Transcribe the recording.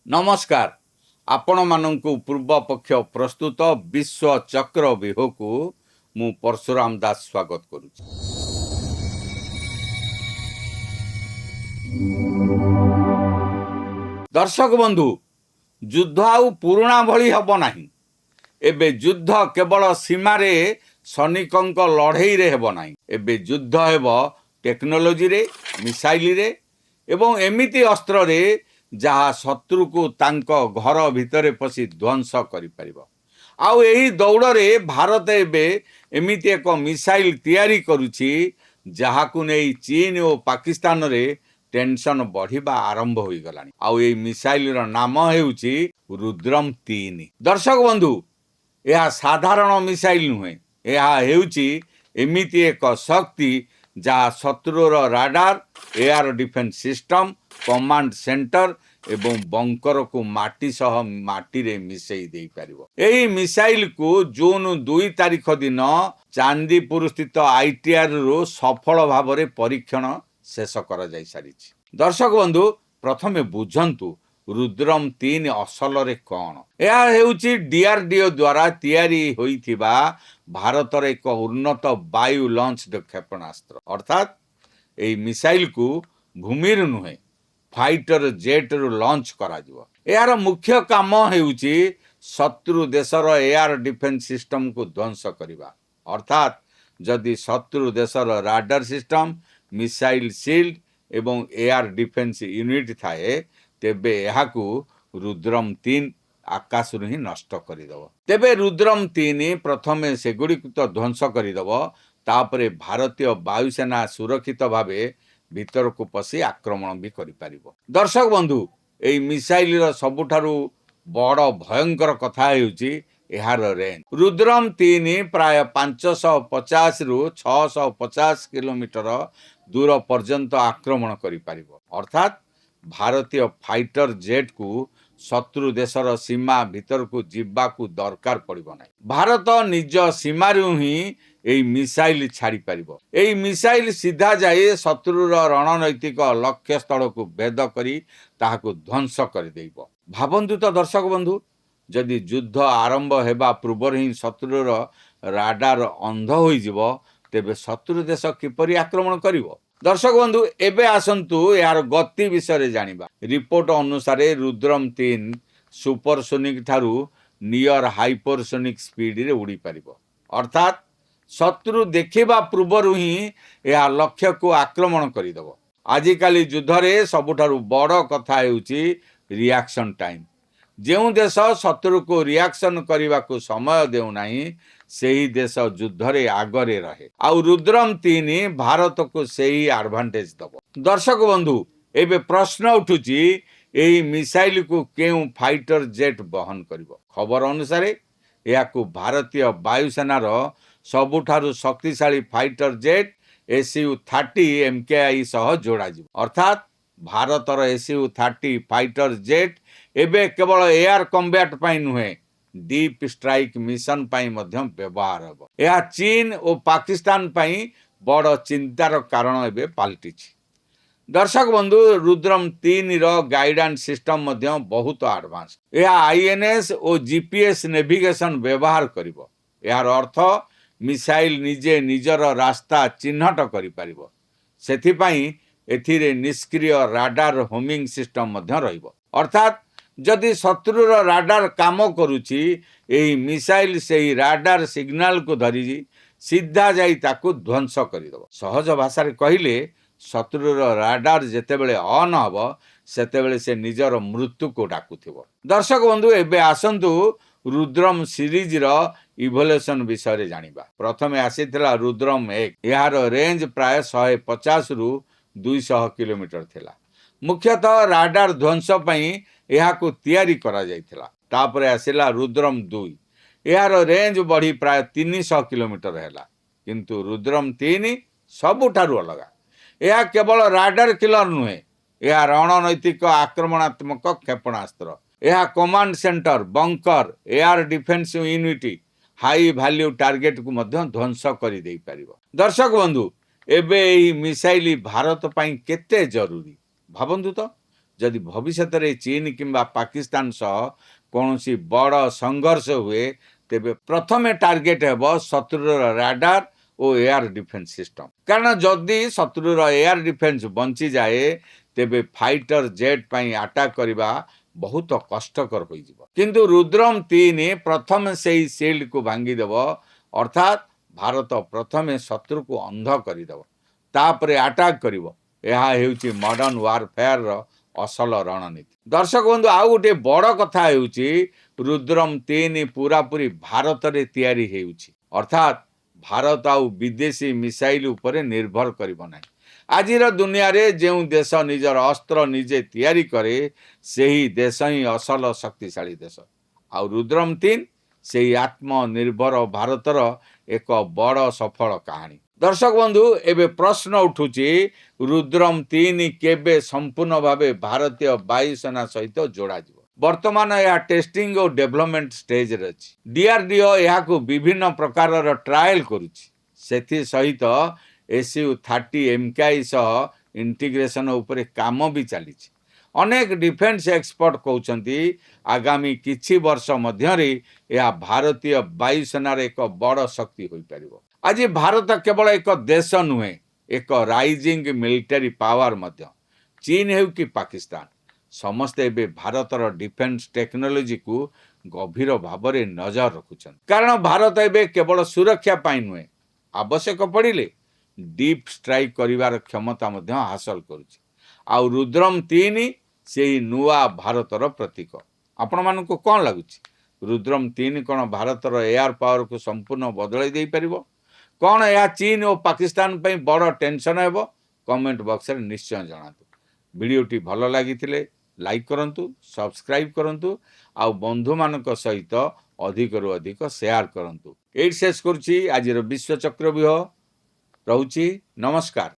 नमस्कार आपण मानंकु पूर्व पक्ष प्रस्तुत विश्व चक्र व्यूह को मु परशुराम दास स्वागत करुच्ची। दर्शक बंधु युद्ध आउ पुराणा भली हब नाही। एबे युद्ध केवल सीमारे सैनिकंक लड़ई रे हेब नाही। एबे युद्ध हेब टेक्नोलोजी रे, मिसाइल रे एवं एमिति अस्त्र रे जहाँ शत्रु को तांको घर भितरे पसी ध्वंस करि परिबो। आउ एही दौड़े भारत एबे एमिति एक मिसाइल तैयारी करुछि जहाकु नै चीन और पाकिस्तान रे टेंशन बढ़िबा आरंभ होई गलानी। आउ एही मिसाइल रो नाम हेउछि रुद्रम 3। दर्शक बंधु यह साधारण मिसाइल नुहे, यह हेउछि एमिति एक शक्ति जहाँ शत्रुर radar, air defence system, command centre एवं बंकर को माटी सह माटी रे मिसई देई परिबो। एही मिसाइल को जून 2 तारिख दिन चांदीपुर स्थित आईटीआर रो सफल भाव रे परीक्षण शेष कर जाई सारिछि। दर्शक बंधु प्रथमे बुझंतु रुद्रम 3 असल रे कौन। यह हेउछि डीआरडीओ द्वारा तैयारी होइथिबा भारतर एक उन्नत वायु लॉन्च्ड क्षेपणास्त्र। अर्थात एही मिसाइल को भूमिर नुहे फाइटर जेट रु लॉन्च करा जिवो। यार मुख्य काम हेउछि शत्रु देशर एयर डिफेन्स सिस्टम को ध्वंस करिबा। अर्थात जदि शत्रु देशर राडार सिस्टम, मिसाइल शील्ड एवं एयर डिफेन्स यूनिट थाए तेबे एहाकु रुद्रम 3 आकाश रु ही नष्ट करिदबो। तेबे रुद्रम 3 प्रथमे सेगुडी तो ध्वंस करिदबो, तापरे भारतीय वायुसेना सुरक्षित भावे भीतर को पसी आक्रमण भी करि परिबो। दर्शक बंधु एई मिसाइल रो सबुठारु बड़ भयंकर कथा हेउछि एहार रेंज। रुद्रम 3 प्राय 550 रु 650 किलोमीटर दूर पर्यंत आक्रमण करि परिबो। अर्थात भारतीय फाइटर जेट को शत्रु देशर सीमा भीतर को जिब्बा को दरकार पड़िबो नै। भारत निज सीमा रु ही एई मिसाइल छाड़ी परिबो। एई मिसाइल सीधा जाए शत्रुर रणनैतिक लक्ष्य स्थल को भेद करी ताहाको ध्वंस कर देइबो। भाबंतु तो दर्शक बंधु जदि युद्ध आरंभ हेबा पूर्व ही शत्रुर राडार अंध होई जिवो तेबे शत्रु देश किपरि आक्रमण करिवो। दर्शक बंधु एबे आसंतु यार गति विषय जानिबा। रिपोर्ट अनुसार रुद्रम 3 सुपरसोनिक ठारू नियर हाइपरसोनिक स्पीड रे उड़ी परिबो। अर्थात शत्रु देखिबा पूर्व ही यह लक्ष्य को आक्रमण करिदबो। आजिकाली युद्ध रे सबुठारू बड़ कथा हेउछि रिएक्शन टाइम। जेउ देश शत्रु को रिएक्शन करने को समय देउ नाही सेही देश युद्ध रे आगरे रहे। आउ रुद्रम 3 भारत को सेही एडवांटेज दबो। दर्शक बंधु एबे प्रश्न उठुछि एही मिसाइल को केउ फाइटर जेट बहन करिवो। खबर अनुसार याकू भारतीय वायुसेना रो सबुठारू शक्तिशाली फाइटर जेट SU-30 MKI सह जोड़ा जिवो। अर्थात भारतर SU-30 फाइटर जेट एबे केवल एयर कॉम्बैट पाई नुहे डीप स्ट्राइक मिशन पाई मध्य व्यवहार हेबो। यह चीन और पाकिस्तान पाई बड़ चिंतार कारण एबे पाल्टिछि। दर्शक बंधु रुद्रम 3 रो गाइडेंस सिस्टम मध्य बहुत एडवांस। यह INS और GPS नेविगेशन व्यवहार करिवो। यार अर्थ मिसाइल निजे निजर रास्ता चिन्हट करि परिबो। सेथि पाई एथिरे निष्क्रिय राडार होमिंग सिस्टम मध्य रहिबो। अर्थात जदि शत्रुर राडार काम करुछि एही मिसाइल सेही राडार सिग्नल को धरी सीधा जाई ताकू ध्वंस करिदबो। सहज भाषा रे कहिले शत्रुर राडार जेतेबेले ऑन हबो सेतेबेले से निजर मृत्यु को डाकुथिबो। दर्शक बंधु एबे आसंतु रुद्रम सीरीज रो इवोल्यूशन विषय रे जानिबा। प्रथमे आसीथिला रुद्रम 1। यार रेंज प्राय 150 रु 200 किलोमीटर थिला। मुख्यतः राडार ध्वंस पई यहा को तैयारी करा जायथिला। तापरे आसिला रुद्रम 2। यार रेंज बढ़ी प्राय 300 किलोमीटर हैला। किंतु रुद्रम 3 सबुठारु अलगा। यह केवल राडार किलर नुहे, यह रणनैतिक आक्रमणात्मक क्षेपणास्त्र। यह command centre, bunker, air defence unit, high value target को मध्य ध्वंस करि देई परिबो। दर्शक बंधु एबे एही मिसाइल भारत पई केते जरूरी भाबंतु तो। जदि भविष्य में चीन किंबा पाकिस्तान सह कौन बड़ संघर्ष हुए तेबे प्रथमे टार्गेट हेब शत्रुर राडार और एयर डिफेन्स सिस्टम। कारण जदि शत्रुर एयर डिफेन्स बंची जाए तेबे फाइटर जेट पाई अटैक करने बहुत कष्टकर हो किंतु रुद्रम 3 प्रथम से ही सील्ड को भांगीदेव। अर्थात भारत प्रथमे शत्रु को अंध करदेव तापरे अटैक करिवो। यह हेउची मॉडर्न वारफेयर रो असल रणनीति। दर्शक बंधु आउ गोटे बड़ कथा हेउची रुद्रम 3 पूरा पूरी भारत रे तैयारी हेउची। अर्थात भारत आउ विदेशी मिसाइल उपरे निर्भर करिवो नाही। आजिर दुनिया रे जेउ देश निजर अस्त्र निजे तैयारी करे सेही देश ही असल शक्तिशाली देश। आउ रुद्रम 3 सेही आत्मनिर्भर भारतर एक बड़ सफल कहानी। दर्शक बंधु एबे प्रश्न उठुची रुद्रम 3 केबे संपूर्ण भावे भारतीय वायुसेना सहित जोड़ा जिवो। वर्तमान यह टेस्टिंग और डेवलपमेंट स्टेज रे अछि। डीआरडीओ यहाकू विभिन्न प्रकार ट्रायल करुछि। सेथि सहित SU-30 MKI सह इंटीग्रेशन उपरे काम भी चलीछि। अनेक डिफेन्स एक्सपर्ट कहउछंती आगामी किछि वर्ष मध्यरे यह भारतीय वायुसेनार एक बड़ शक्ति होई परिबो। आज भारत केवल एक देश नुहे एक राइजिंग मिलिटरी पावर मध्य। चीन हेउ कि पाकिस्तान समस्ते एबे भारतर डिफेन्स टेक्नोलोजी को गभीर भाव में नजर रखुछन। कारण भारत एबे केवल सुरक्षा पाई नुहे आवश्यक पड़िले डीप स्ट्राइक करिवार क्षमता मध्य हासिल करुछि। आउ रुद्रम 3 सेही नुआ भारतर प्रतीक। आपण मानकु कोन लागुछि रुद्रम 3 कोन भारतर एयर पावर को संपूर्ण बदलाई देई परिबो? कौन यह चीन और पाकिस्तान पे बड़ टेंशन हेबो? कमेंट बॉक्स रे निश्चय जणातु। वीडियोटी भल लागिथिले लाइक करंतु, सब्सक्राइब करंतु आ बंधु मानक सहित अधिक रु अधिक शेयर करंतु। एई शेष करछि आजिर विश्व चक्रव्यूह। रहुछि नमस्कार।